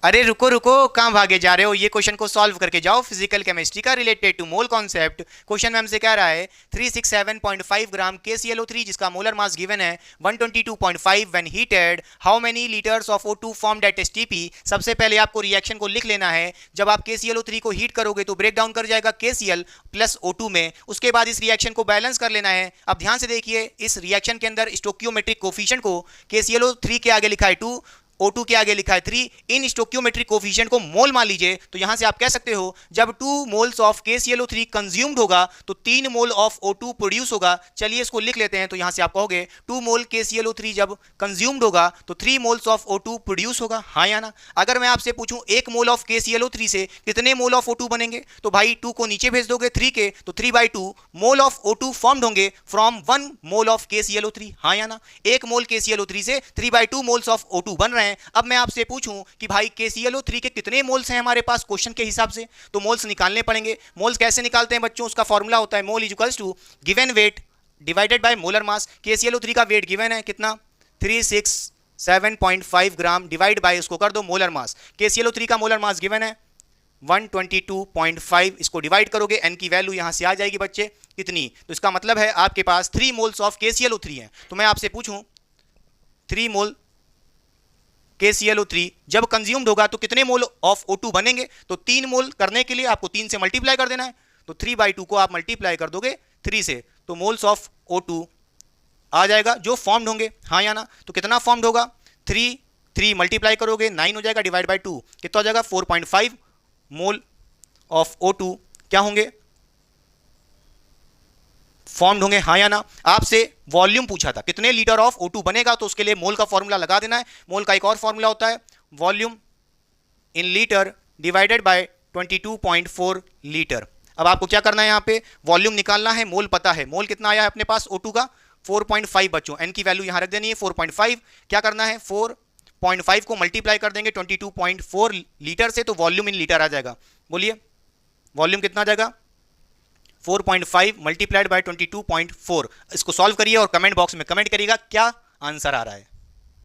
अरे रुको रुको, कहाँ भागे जा रहे हो? ये क्वेश्चन को सॉल्व करके जाओ, फिजिकल केमिस्ट्री का related to mole concept. Question में हमसे कह रहा है 367.5 ग्राम KClO3 जिसका मोलर मास गिवन है 122.5 when heated, how many litres of O2 formed at STP। सबसे पहले आपको रिएक्शन को लिख लेना है। जब आप KClO3 को हीट करोगे तो ब्रेक डाउन कर जाएगा KCl प्लस O2 में। उसके बाद इस रिएक्शन को बैलेंस कर लेना है। अब ध्यान से देखिए, इस रिएक्शन के अंदर स्टोकियोमेट्रिक कोफिशिएंट को KClO3 के आगे लिखा है 2, O2 के आगे लिखा है 3। इन स्टोकियोमेट्रिक कोफिशिएंट को मोल मान लीजिए, तो यहां से आप कह सकते हो जब 2 मोल्स ऑफ KClO3 कंज्यूम्ड होगा तो 3 मोल ऑफ O2 प्रोड्यूस होगा। चलिए इसको लिख लेते हैं। तो यहां से आप कहोगे 2 मोल KClO3 जब कंज्यूम्ड होगा तो 3 मोल्स ऑफ O2 प्रोड्यूस होगा, हाँ या ना? अगर मैं आपसे पूछूं 1 मोल ऑफ KClO3 से कितने मोल ऑफ O2 बनेंगे, तो भाई 2 को नीचे भेज दोगे 3 के, तो 3/2 मोल ऑफ O2 फॉर्म्ड होंगे फ्रॉम 1 मोल ऑफ KClO3, हाँ या ना? 1 मोल KClO3 से 3/2 मोल्स ऑफ O2 बन रहे हैं। अब मैं आपसे पूछूं कि भाई KClO3 के कितने मोल्स हैं हमारे पास क्वेश्चन के हिसाब से, तो मोल्स निकालने पड़ेंगे। मोल्स कैसे निकालते हैं बच्चों? उसका फॉर्मूला होता है mole equals to given weight divided by molar mass. KClO3 का वेट गिवन है कितना? 367.5 ग्राम, डिवाइड बाय उसको कर दो मोलर मास। KClO3 का मोलर मास गिवन है 122.5, इसको डिवाइड करोगे n की वैल्यू यहां से आ जाएगी बच्चे कितनी, तो इसका मतलब है आपके पास 3 मोल्स ऑफ KClO3 है। तो मैं आपसे पूछूं 3 मोल KClO3 जब कंज्यूम्ड होगा तो कितने मोल ऑफ O2 बनेंगे, तो 3 मोल करने के लिए आपको 3 से मल्टीप्लाई कर देना है। तो 3/2 को आप मल्टीप्लाई कर दोगे 3 से, तो मोल्स ऑफ O2 आ जाएगा जो फॉर्म्ड होंगे, हाँ या ना? तो कितना फॉर्म्ड होगा? 3 मल्टीप्लाई करोगे 9 हो जाएगा, डिवाइड बाय 2 कितना हो जाएगा? 4.5 मोल ऑफ O2 क्या होंगे? फॉर्म्ड होंगे, हाँ या ना? आपसे वॉल्यूम पूछा था कितने लीटर ऑफ O2 बनेगा, तो उसके लिए मोल का फॉर्मूला लगा देना है। मोल का एक और फॉर्मूला होता है volume in litre divided by 22.4 litre. अब आपको क्या करना है, यहाँ पे वॉल्यूम निकालना है। मोल पता है, मोल कितना आया है अपने पास O2 का? 4.5 बच्चों, n की वैल्यू यहां रख देनी है 4.5। क्या करना है? 4.5 को मल्टीप्लाई कर देंगे 22.4 लीटर से, तो वॉल्यूम इन लीटर आ जाएगा। बोलिए वॉल्यूम कितना आ जाएगा? 4.5 मल्टीप्लाइड बाय 22.4। इसको सॉल्व करिए और कमेंट बॉक्स में कमेंट करिएगा क्या आंसर आ रहा है।